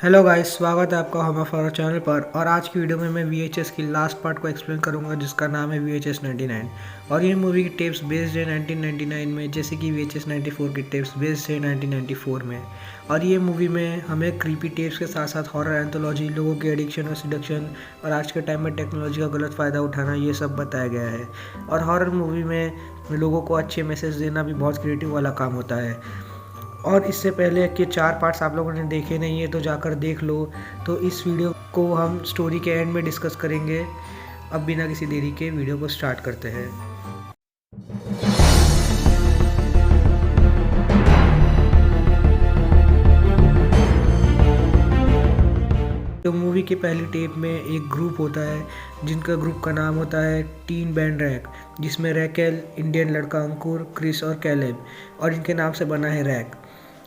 Hello guys, स्वागत है आपका हम फॉर चैनल पर। और आज की वीडियो में मैं VHS की लास्ट पार्ट को एक्सप्लेन करूंगा जिसका नाम है VHS 99। और ये मूवी की टेप्स बेस्ड है 1999 में, जैसे कि VHS 94 की टेप्स बेस्ड है 1994 में। और ये मूवी में हमें क्रीपी टेप्स के साथ साथ हॉरर एंथोलॉजी, लोगों के एडिक्शन और सिडक्शन और आज के टाइम में टेक्नोलॉजी का गलत फ़ायदा उठाना, ये सब बताया गया है। और हॉरर मूवी में लोगों को अच्छे मैसेज देना भी बहुत क्रिएटिव वाला काम होता है। और इससे पहले कि 4 पार्ट्स आप लोगों ने देखे नहीं है तो जाकर देख लो। तो इस वीडियो को हम स्टोरी के एंड में डिस्कस करेंगे। अब बिना किसी देरी के वीडियो को स्टार्ट करते हैं। तो मूवी की पहली टेप में एक ग्रुप होता है जिनका ग्रुप का नाम होता है टीन बैंड रैक, जिसमें रैकेल, इंडियन लड़का अंकुर, क्रिस और कैलेब, और इनके नाम से बना है रैक।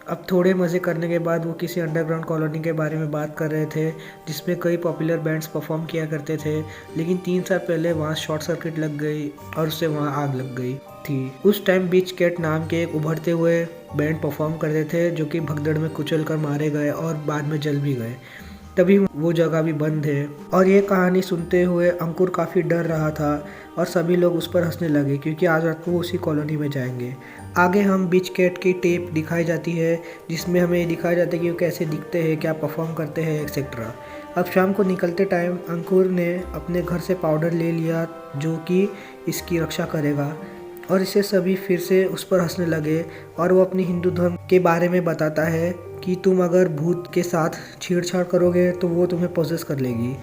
अब थोड़े मज़े करने के बाद वो किसी अंडरग्राउंड कॉलोनी के बारे में बात कर रहे थे जिसमें कई पॉपुलर बैंड्स परफॉर्म किया करते थे, लेकिन 3 साल पहले वहाँ शॉर्ट सर्किट लग गई और उससे वहाँ आग लग गई थी। उस टाइम बीच कैट नाम के एक उभरते हुए बैंड परफॉर्म करते थे जो कि भगदड़ में कुचल कर मारे गए और बाद में जल भी गए। तभी वो जगह भी बंद है। और ये कहानी सुनते हुए अंकुर काफ़ी डर रहा था और सभी लोग उस पर हंसने लगे क्योंकि आज रात को वो उसी कॉलोनी में जाएंगे। आगे हम बीच कैट की टेप दिखाई जाती है जिसमें हमें दिखाया जाता है कि वो कैसे दिखते हैं, क्या परफॉर्म करते हैं, एक्सेट्रा। अब शाम को निकलते टाइम अंकुर ने अपने घर से पाउडर ले लिया जो कि इसकी रक्षा करेगा, और इससे सभी फिर से उस पर हंसने लगे। और वो अपनी हिंदू धर्म के बारे में बताता है कि तुम अगर भूत के साथ छेड़छाड़ करोगे तो वो तुम्हें पोजेस कर लेगी।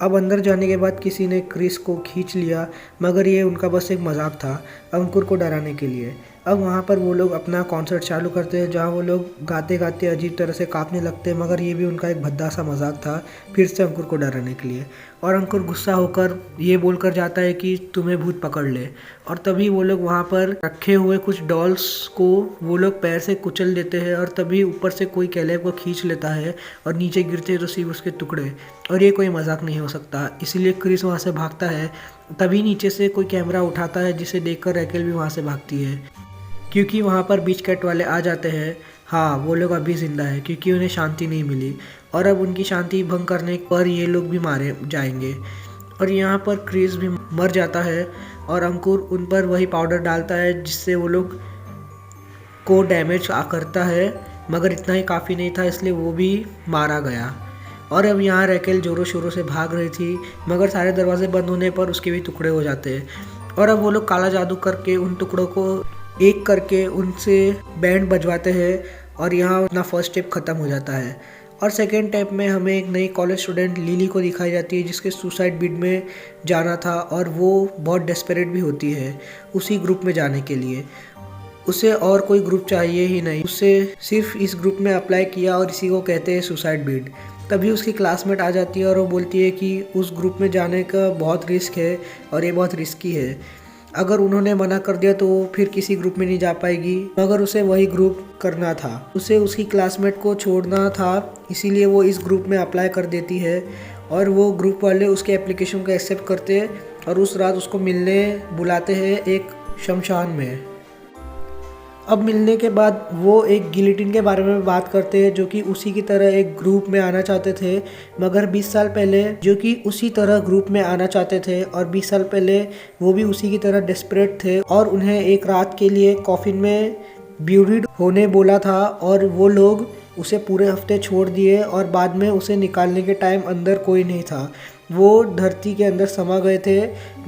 अब अंदर जाने के बाद किसी ने क्रिस को खींच लिया, मगर ये उनका बस एक मजाक था अंकुर को डराने के लिए। अब वहाँ पर वो लोग अपना कॉन्सर्ट चालू करते हैं जहाँ वो लोग गाते गाते अजीब तरह से काँपने लगते हैं, मगर ये भी उनका एक भद्दा सा मजाक था फिर से अंकुर को डराने के लिए। और अंकुर गुस्सा होकर ये बोलकर जाता है कि तुम्हें भूत पकड़ ले। और तभी वो लोग वहाँ पर रखे हुए कुछ डॉल्स को वो लोग पैर से कुचल देते हैं, और तभी ऊपर से कोई कैलेब को खींच लेता है और नीचे गिरते तो सिर्फ उसके टुकड़े। और ये कोई मजाक नहीं हो सकता, इसीलिए क्रिस वहाँ से भागता है। तभी नीचे से कोई कैमरा उठाता है जिसे देखकर रैकेल भी वहाँ से भागती है क्योंकि वहाँ पर बीच कैट वाले आ जाते हैं। हाँ, वो लोग अभी जिंदा है क्योंकि उन्हें शांति नहीं मिली, और अब उनकी शांति भंग करने पर ये लोग भी मारे जाएंगे। और यहाँ पर क्रिस भी मर जाता है और अंकुर उन पर वही पाउडर डालता है जिससे वो लोग को डैमेज करता है, मगर इतना ही काफ़ी नहीं था इसलिए वो भी मारा गया। और अब यहाँ रैकेल जोरों शोरों से भाग रही थी, मगर सारे दरवाजे बंद होने पर उसके भी टुकड़े हो जाते हैं। और अब वो लोग काला जादू करके उन टुकड़ों को एक करके उनसे बैंड बजवाते हैं, और यहाँ अपना फर्स्ट स्टेप ख़त्म हो जाता है। और सेकेंड स्टेप में हमें एक नई कॉलेज स्टूडेंट लिली को दिखाई जाती है जिसके सुसाइड बीट में जाना था, और वो बहुत डेस्परेट भी होती है उसी ग्रुप में जाने के लिए। उसे और कोई ग्रुप चाहिए ही नहीं, उससे सिर्फ इस ग्रुप में अप्लाई किया और इसी को कहते हैं सुसाइड बीट। तभी उसकी क्लासमेट आ जाती है और वो बोलती है कि उस ग्रुप में जाने का बहुत रिस्क है और ये बहुत रिस्की है। अगर उन्होंने मना कर दिया तो फिर किसी ग्रुप में नहीं जा पाएगी, मगर उसे वही ग्रुप करना था, उसे उसकी क्लासमेट को छोड़ना था, इसीलिए वो इस ग्रुप में अप्लाई कर देती है। और वो ग्रुप वाले उसके एप्लीकेशन को एक्सेप्ट करते हैं और उस रात उसको मिलने बुलाते हैं एक शमशान में। अब मिलने के बाद वो एक गिलिटिन के बारे में बात करते हैं जो कि उसी की तरह एक ग्रुप में आना चाहते थे, मगर 20 साल पहले जो कि उसी तरह ग्रुप में आना चाहते थे, और 20 साल पहले वो भी उसी की तरह डेस्परेट थे और उन्हें एक रात के लिए कॉफिन में ब्यूरिड होने बोला था, और वो लोग उसे पूरे हफ्ते छोड़ दिए और बाद में उसे निकालने के टाइम अंदर कोई नहीं था, वो धरती के अंदर समा गए थे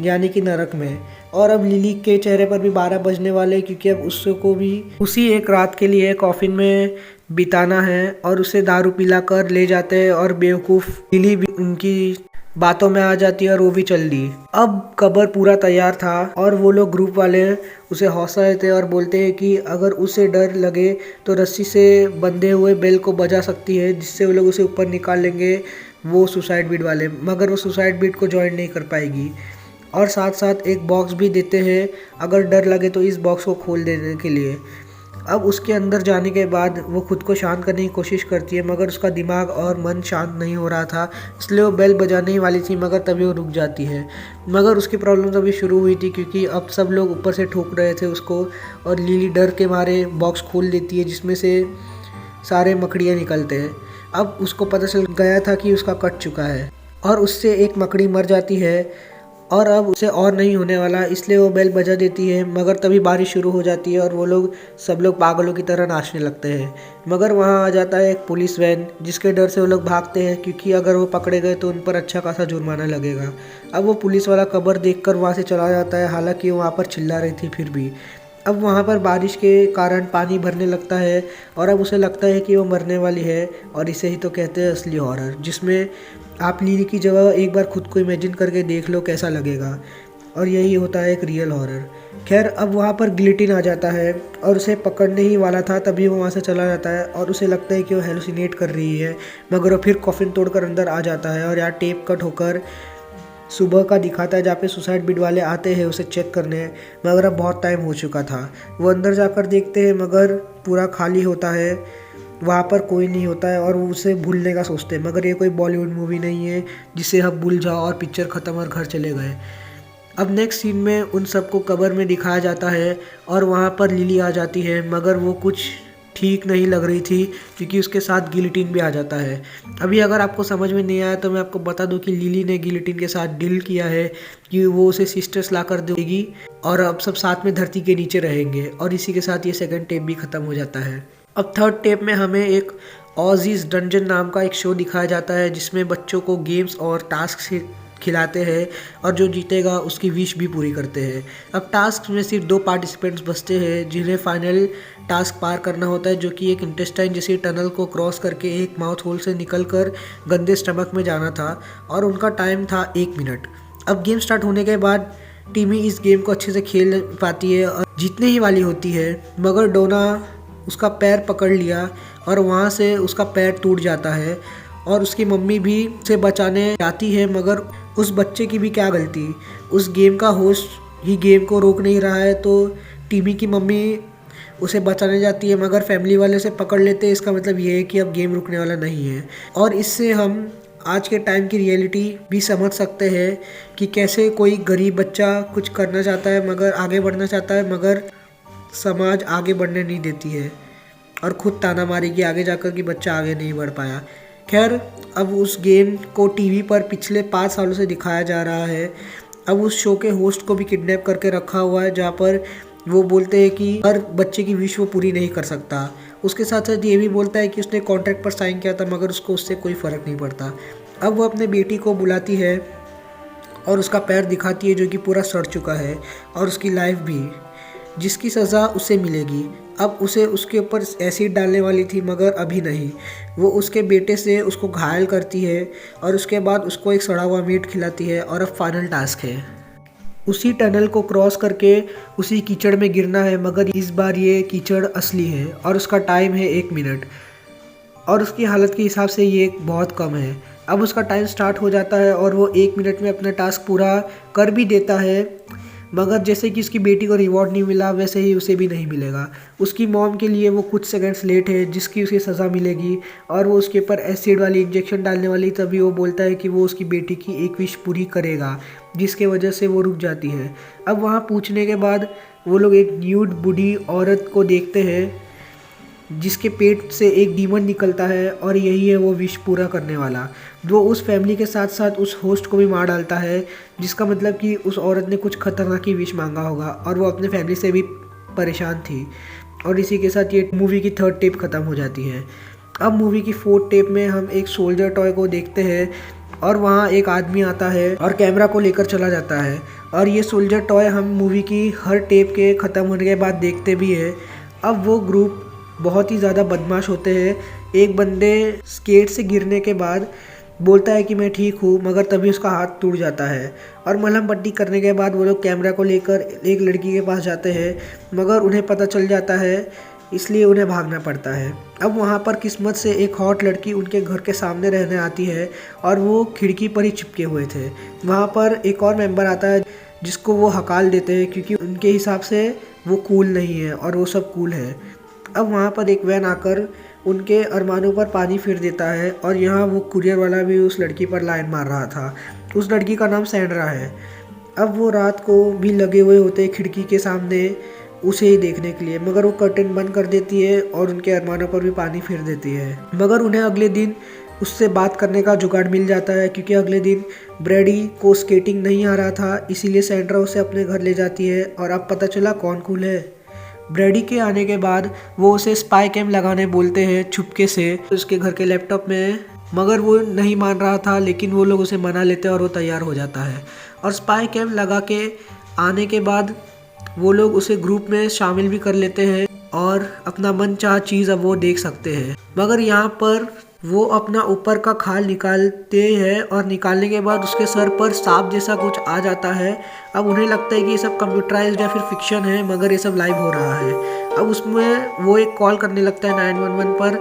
यानी कि नरक में। और अब लिली के चेहरे पर भी 12 बजने वाले क्योंकि अब उसको भी उसी एक रात के लिए कॉफिन में बिताना है, और उसे दारू पिलाकर ले जाते हैं और बेवकूफ़ लिली भी उनकी बातों में आ जाती है और वो भी चल दी। अब कब्र पूरा तैयार था और वो लोग ग्रुप वाले उसे हौसला देते और बोलते हैं कि अगर उसे डर लगे तो रस्सी से बंधे हुए बेल को बजा सकती है जिससे वो लोग उसे ऊपर निकाल लेंगे, वो सुसाइड बीट वाले, मगर वो सुसाइड बीट को ज्वाइन नहीं कर पाएगी। और साथ साथ एक बॉक्स भी देते हैं अगर डर लगे तो इस बॉक्स को खोल देने के लिए। अब उसके अंदर जाने के बाद वो खुद को शांत करने की कोशिश करती है, मगर उसका दिमाग और मन शांत नहीं हो रहा था, इसलिए वो बेल बजाने ही वाली थी, मगर तभी वो रुक जाती है। मगर उसकी प्रॉब्लम तभी शुरू हुई थी क्योंकि अब सब लोग ऊपर से ठोक रहे थे उसको, और लिली डर के मारे बॉक्स खोल देती है जिसमें से सारे मकड़ियाँ निकलते हैं। अब उसको पता चल गया था कि उसका कट चुका है और उससे एक मकड़ी मर जाती है और अब उसे और नहीं होने वाला, इसलिए वो बेल बजा देती है। मगर तभी बारिश शुरू हो जाती है और वो लोग सब लोग पागलों की तरह नाचने लगते हैं। मगर वहाँ आ जाता है एक पुलिस वैन, जिसके डर से वो लोग भागते हैं क्योंकि अगर वो पकड़े गए तो उन पर अच्छा खासा जुर्माना लगेगा। अब वो पुलिस वाला कबर देखकर वहाँ से चला जाता है, हालांकि वो वहाँ पर चिल्ला रही थी फिर भी। अब वहाँ पर बारिश के कारण पानी भरने लगता है और अब उसे लगता है कि वो मरने वाली है, और इसे ही तो कहते हैं असली हॉरर, जिसमें आप लिली की जगह एक बार खुद को इमेजिन करके देख लो कैसा लगेगा। और यही होता है एक रियल हॉरर। खैर अब वहाँ पर गिलिटिन आ जाता है और उसे पकड़ने ही वाला था, तभी वो वहाँ से चला जाता है और उसे लगता है कि वो हेलुसिनेट कर रही है। मगर वो फिर कॉफिन तोड़कर अंदर आ जाता है और यहाँ टेप कट होकर सुबह का दिखाता है, जहाँ पे सुसाइड बिट वाले आते हैं उसे चेक करने। मगर अब बहुत टाइम हो चुका था। वो अंदर जाकर देखते हैं मगर पूरा खाली होता है, वहाँ पर कोई नहीं होता है और वो उसे भूलने का सोचते हैं। मगर ये कोई बॉलीवुड मूवी नहीं है जिसे आप भूल जाओ और पिक्चर ख़त्म और घर चले गए। अब नेक्स्ट सीन में उन सबको कब्र में दिखाया जाता है और वहाँ पर लिली आ जाती है, मगर वो कुछ ठीक नहीं लग रही थी क्योंकि उसके साथ गिलिटिन भी आ जाता है। अभी अगर आपको समझ में नहीं आया तो मैं आपको बता दूं कि लिली ने गिलिटिन के साथ डील किया है कि वो उसे सिस्टर्स ला कर देगी और अब सब साथ में धरती के नीचे रहेंगे, और इसी के साथ ये सेकंड टेप भी ख़त्म हो जाता है। अब थर्ड टेप में हमें एक ऑजीज डंजन नाम का एक शो दिखाया जाता है जिसमें बच्चों को गेम्स और टास्क खिलाते हैं और जो जीतेगा उसकी विश भी पूरी करते हैं। अब टास्क में सिर्फ 2 पार्टिसिपेंट्स बचते हैं जिन्हें फाइनल टास्क पार करना होता है, जो कि एक इंटेस्टाइन जैसी टनल को क्रॉस करके एक माउथ होल से निकलकर गंदे स्टमक में जाना था, और उनका टाइम था 1 मिनट। अब गेम स्टार्ट होने के बाद टीमी इस गेम को अच्छे से खेल पाती है और जीतने ही वाली होती है, मगर डोना उसका पैर पकड़ लिया और वहाँ से उसका पैर टूट जाता है और उसकी मम्मी भी उसे बचाने जाती है। मगर उस बच्चे की भी क्या गलती, उस गेम का होस्ट ही गेम को रोक नहीं रहा है, तो टीमी की मम्मी उसे बचाने जाती है मगर फैमिली वाले उसे पकड़ लेते हैं। इसका मतलब ये है कि अब गेम रुकने वाला नहीं है, और इससे हम आज के टाइम की रियलिटी भी समझ सकते हैं कि कैसे कोई गरीब बच्चा कुछ करना चाहता है, मगर आगे बढ़ना चाहता है, मगर समाज आगे बढ़ने नहीं देती है और खुद ताना मारी कि आगे जाकर कि बच्चा आगे नहीं बढ़ पाया। खैर अब उस गेम को टीवी पर पिछले 5 सालों से दिखाया जा रहा है। अब उस शो के होस्ट को भी किडनैप करके रखा हुआ है, जहाँ पर वो बोलते हैं कि हर बच्चे की विश वो पूरी नहीं कर सकता। उसके साथ साथ ये भी बोलता है कि उसने कॉन्ट्रैक्ट पर साइन किया था, मगर उसको उससे कोई फ़र्क नहीं पड़ता। अब वो अपने बेटी को बुलाती है और उसका पैर दिखाती है जो कि पूरा सड़ चुका है, और उसकी लाइफ भी, जिसकी सज़ा उसे मिलेगी। अब उसे उसके ऊपर एसिड डालने वाली थी, मगर अभी नहीं। वो उसके बेटे से उसको घायल करती है और उसके बाद उसको एक सड़ा हुआ मीट खिलाती है, और अब फाइनल टास्क है उसी टनल को क्रॉस करके उसी कीचड़ में गिरना है, मगर इस बार ये कीचड़ असली है और उसका टाइम है 1 मिनट, और उसकी हालत के हिसाब से ये बहुत कम है। अब उसका टाइम स्टार्ट हो जाता है और वो 1 मिनट में अपना टास्क पूरा कर भी देता है, मगर जैसे कि उसकी बेटी को रिवॉर्ड नहीं मिला वैसे ही उसे भी नहीं मिलेगा। उसकी मॉम के लिए वो कुछ सेकंड्स लेट है जिसकी उसे सज़ा मिलेगी, और वो उसके ऊपर एसिड वाली इंजेक्शन डालने वाली, तभी वो बोलता है कि वो उसकी बेटी की एक विश पूरी करेगा, जिसके वजह से वो रुक जाती है। अब वहाँ पूछने के बाद वो लोग एक न्यूड बूढ़ी औरत को देखते हैं जिसके पेट से एक डीमन निकलता है, और यही है वो विश पूरा करने वाला। वो उस फैमिली के साथ साथ उस होस्ट को भी मार डालता है, जिसका मतलब कि उस औरत ने कुछ खतरनाक ही विश मांगा होगा और वो अपने फैमिली से भी परेशान थी। और इसी के साथ ये मूवी की 3rd टेप ख़त्म हो जाती है। अब मूवी की 4th टेप में हम एक सोल्जर टॉय को देखते हैं, और वहाँ एक आदमी आता है और कैमरा को लेकर चला जाता है, और ये सोल्जर टॉय हम मूवी की हर टेप के ख़त्म होने के बाद देखते भी है। अब वो ग्रुप बहुत ही ज़्यादा बदमाश होते हैं। एक बंदे स्केट से गिरने के बाद बोलता है कि मैं ठीक हूँ, मगर तभी उसका हाथ टूट जाता है, और मलहम पट्टी करने के बाद वो लोग कैमरा को लेकर एक लड़की के पास जाते हैं, मगर उन्हें पता चल जाता है, इसलिए उन्हें भागना पड़ता है। अब वहाँ पर किस्मत से एक हॉट लड़की उनके घर के सामने रहने आती है, और वो खिड़की पर ही चिपके हुए थे। वहाँ पर एक और मेंबर आता है जिसको वो हकाल देते हैं क्योंकि उनके हिसाब से वो कूल नहीं है और वो सब कूल है। अब वहाँ पर एक वैन आकर उनके अरमानों पर पानी फिर देता है, और यहाँ वो कुरियर वाला भी उस लड़की पर लाइन मार रहा था। उस लड़की का नाम सैंड्रा है। अब वो रात को भी लगे हुए होते खिड़की के सामने उसे ही देखने के लिए, मगर वो कर्टेन बंद कर देती है और उनके अरमानों पर भी पानी फेर देती है। मगर उन्हें अगले दिन उससे बात करने का जुगाड़ मिल जाता है, क्योंकि अगले दिन ब्रैडी को स्केटिंग नहीं आ रहा था, इसीलिए सैंड्रा उसे अपने घर ले जाती है और अब पता चला कौन कूल है। ब्रैडी के आने के बाद वो उसे स्पाई कैम लगाने बोलते हैं छुपके से उसके घर के लैपटॉप में, मगर वो नहीं मान रहा था, लेकिन वो लोग उसे मना लेते हैं और वो तैयार हो जाता है। और स्पाई कैम लगा के आने के बाद वो लोग उसे ग्रुप में शामिल भी कर लेते हैं और अपना मनचाहा चीज़ अब वो देख सकते हैं। मगर यहाँ पर वो अपना ऊपर का खाल निकालते हैं और निकालने के बाद उसके सर पर सांप जैसा कुछ आ जाता है। अब उन्हें लगता है कि ये सब कंप्यूटराइज्ड या फिर फिक्शन है, मगर ये सब लाइव हो रहा है। अब उसमें वो एक कॉल करने लगता है 911 पर,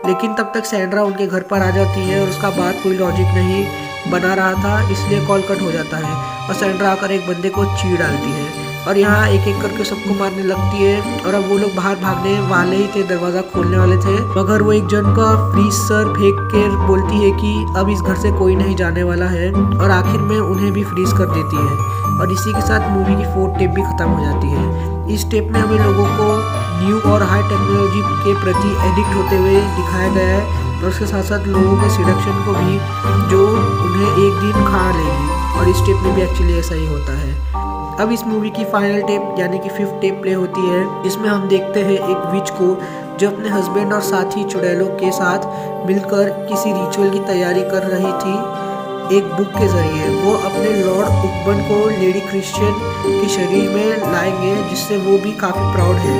लेकिन तब तक सैंड्रा उनके घर पर आ जाती है और उसका बात कोई लॉजिक नहीं बना रहा था, इसलिए कॉल कट हो जाता है और सैंड्रा आकर एक बंदे को चीर डालती है और यहाँ एक एक करके सबको मारने लगती है। और अब वो लोग बाहर भागने वाले ही थे, दरवाजा खोलने वाले थे, मगर वो एक जन का फ्रीजर फेंक के बोलती है कि अब इस घर से कोई नहीं जाने वाला है और आखिर में उन्हें भी फ्रीज कर देती है। और इसी के साथ मूवी की 4th टेप भी खत्म हो जाती है। इस टेप में हमें लोगों को न्यू और हाई टेक्नोलॉजी के प्रति एडिक्ट होते हुए दिखाया गया है और उसके साथ साथ लोगों के सिलेक्शन को भी, जो उन्हें एक दिन खा लेगी। और इस टेप में भी एक्चुअली ऐसा ही होता है। अब इस मूवी की फाइनल टेप यानी कि 5th टेप प्ले होती है, जिसमें हम देखते हैं एक विच को जो अपने हस्बैंड और साथी चुड़ैलों के साथ मिलकर किसी रिचुअल की तैयारी कर रही थी। एक बुक के जरिए वो अपने लॉर्ड उकबन को लेडी क्रिश्चियन के शरीर में लाएंगे, जिससे वो भी काफ़ी प्राउड है।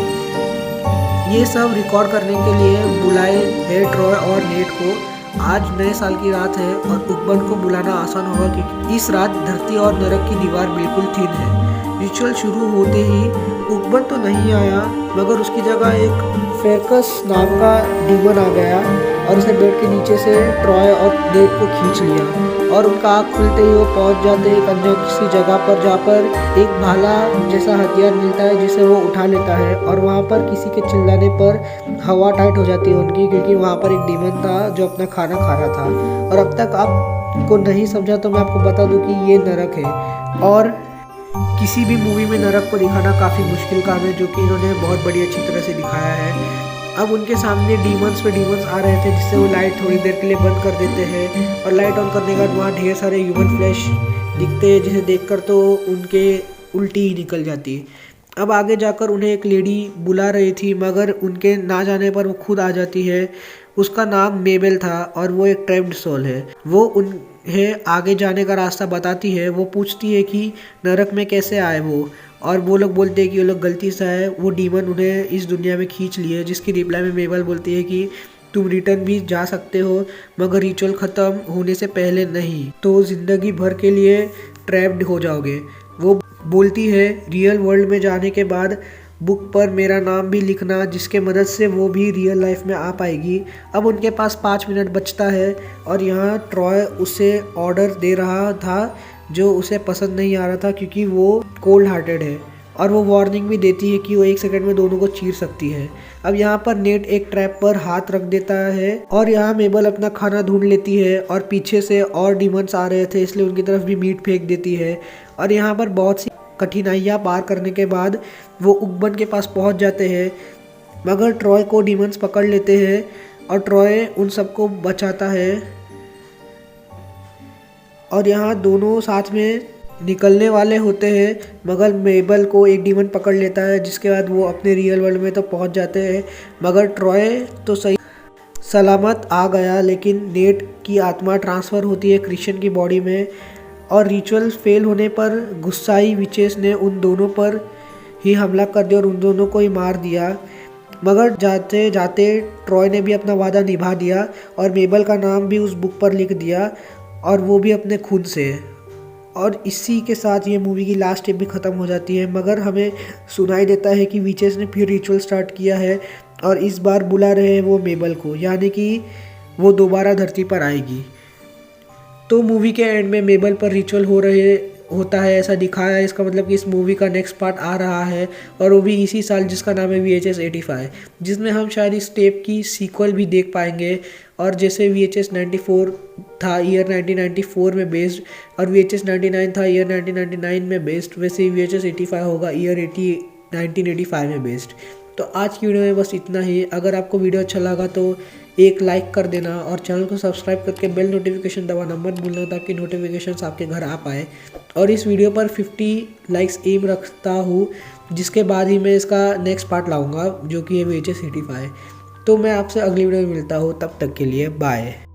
ये सब रिकॉर्ड करने के लिए बुलाए है ट्रॉय और नेट को। आज नए साल की रात है और उकबन को बुलाना आसान होगा, क्योंकि इस रात धरती और नरक की दीवार बिल्कुल थिन है। रिचुअल शुरू होते ही उकबन तो नहीं आया, मगर उसकी जगह एक फेरकस नाम का डीमन आ गया और उसे बेड के नीचे से ट्रॉय और नेट को खींच लिया और उनका आँख खुलते ही वो पहुंच जाते एक अन्य किसी जगह पर, जहाँ पर एक भाला जैसा हथियार मिलता है जिसे वो उठा लेता है। और वहाँ पर किसी के चिल्लाने पर हवा टाइट हो जाती है उनकी, क्योंकि वहाँ पर एक डीमन था जो अपना खाना खा रहा था। और अब तक आपको नहीं समझा तो मैं आपको बता दूँ कि ये नरक है और किसी भी मूवी में नरक को दिखाना काफ़ी मुश्किल काम है, जो कि इन्होंने बहुत बड़ी अच्छी तरह से दिखाया है। अब उनके सामने डीमंस पे डीमंस आ रहे थे, जिससे वो लाइट थोड़ी देर के लिए बंद कर देते हैं और लाइट ऑन करने के बाद वहाँ ढेर सारे ह्यूमन फ्लैश दिखते हैं, जिसे देखकर तो उनके उल्टी ही निकल जाती है। अब आगे जाकर उन्हें एक लेडी बुला रही थी, मगर उनके ना जाने पर वो खुद आ जाती है। उसका नाम मेबल था और वो एक ट्रैप्ड सोल है। वो उन्हें आगे जाने का रास्ता बताती है। वो पूछती है कि नरक में कैसे आए वो, और वो लोग बोलते हैं कि वो लोग गलती से आए, वो डीमन उन्हें इस दुनिया में खींच लिए। जिसकी रिप्लाई में मेबल बोलती है कि तुम रिटर्न भी जा सकते हो, मगर रिचुअल ख़त्म होने से पहले नहीं, तो ज़िंदगी भर के लिए ट्रैप्ड हो जाओगे। वो बोलती है रियल वर्ल्ड में जाने के बाद बुक पर मेरा नाम भी लिखना, जिसके मदद से वो भी रियल लाइफ में आ पाएगी। अब उनके पास 5 मिनट बचता है और यहाँ ट्रॉय उसे ऑर्डर दे रहा था जो उसे पसंद नहीं आ रहा था, क्योंकि वो कोल्ड हार्टेड है और वो वार्निंग भी देती है कि वो 1 सेकंड में दोनों को चीर सकती है। अब यहाँ पर नेट एक ट्रैप पर हाथ रख देता है और यहाँ मेबल अपना खाना ढूंढ लेती है और पीछे से और डीमंस आ रहे थे, इसलिए उनकी तरफ भी मीट फेंक देती है। और यहाँ पर बहुत सी कठिनाइयाँ पार करने के बाद वो उकबन के पास पहुँच जाते हैं, मगर ट्रॉय को डीमंस पकड़ लेते हैं और ट्रॉय उन सबको बचाता है। और यहाँ दोनों साथ में निकलने वाले होते हैं, मगर मेबल को एक डीमन पकड़ लेता है, जिसके बाद वो अपने रियल वर्ल्ड में तो पहुँच जाते हैं। मगर ट्रॉय तो सही सलामत आ गया, लेकिन नेट की आत्मा ट्रांसफ़र होती है क्रिश्चियन की बॉडी में और रिचुअल फेल होने पर गुस्साई विचेस ने उन दोनों पर ही हमला कर दिया और उन दोनों को ही मार दिया। मगर जाते जाते ट्रॉय ने भी अपना वादा निभा दिया और मेबल का नाम भी उस बुक पर लिख दिया, और वो भी अपने खुद से। और इसी के साथ ये मूवी की लास्ट टेप भी ख़त्म हो जाती है, मगर हमें सुनाई देता है कि विचेस ने फिर रिचुअल स्टार्ट किया है और इस बार बुला रहे हैं वो मेबल को, यानी कि वो दोबारा धरती पर आएगी। तो मूवी के एंड में मेबल पर रिचुअल होता है ऐसा दिखाया है। इसका मतलब कि इस मूवी का नेक्स्ट पार्ट आ रहा है और वो भी इसी साल, जिसका नाम है VHS 85, जिसमें हम शायद इस टेप की सीक्वल भी देख पाएंगे। और जैसे VHS 94 था ईयर 1994 में बेस्ड और VHS 99 था ईयर 1999 में बेस्ड, वैसे VHS 85 होगा ईयर 1985 में बेस्ड। तो आज की वीडियो में बस इतना ही। अगर आपको वीडियो अच्छा लगा तो एक लाइक कर देना और चैनल को सब्सक्राइब करके बेल नोटिफिकेशन दबाना मत भूलना, ताकि नोटिफिकेशंस आपके घर आ पाए। और इस वीडियो पर 50 लाइक्स एम रखता हूँ, जिसके बाद ही मैं इसका नेक्स्ट पार्ट लाऊंगा जो कि है VHS 85। तो मैं आपसे अगली वीडियो में मिलता हूँ, तब तक के लिए बाय।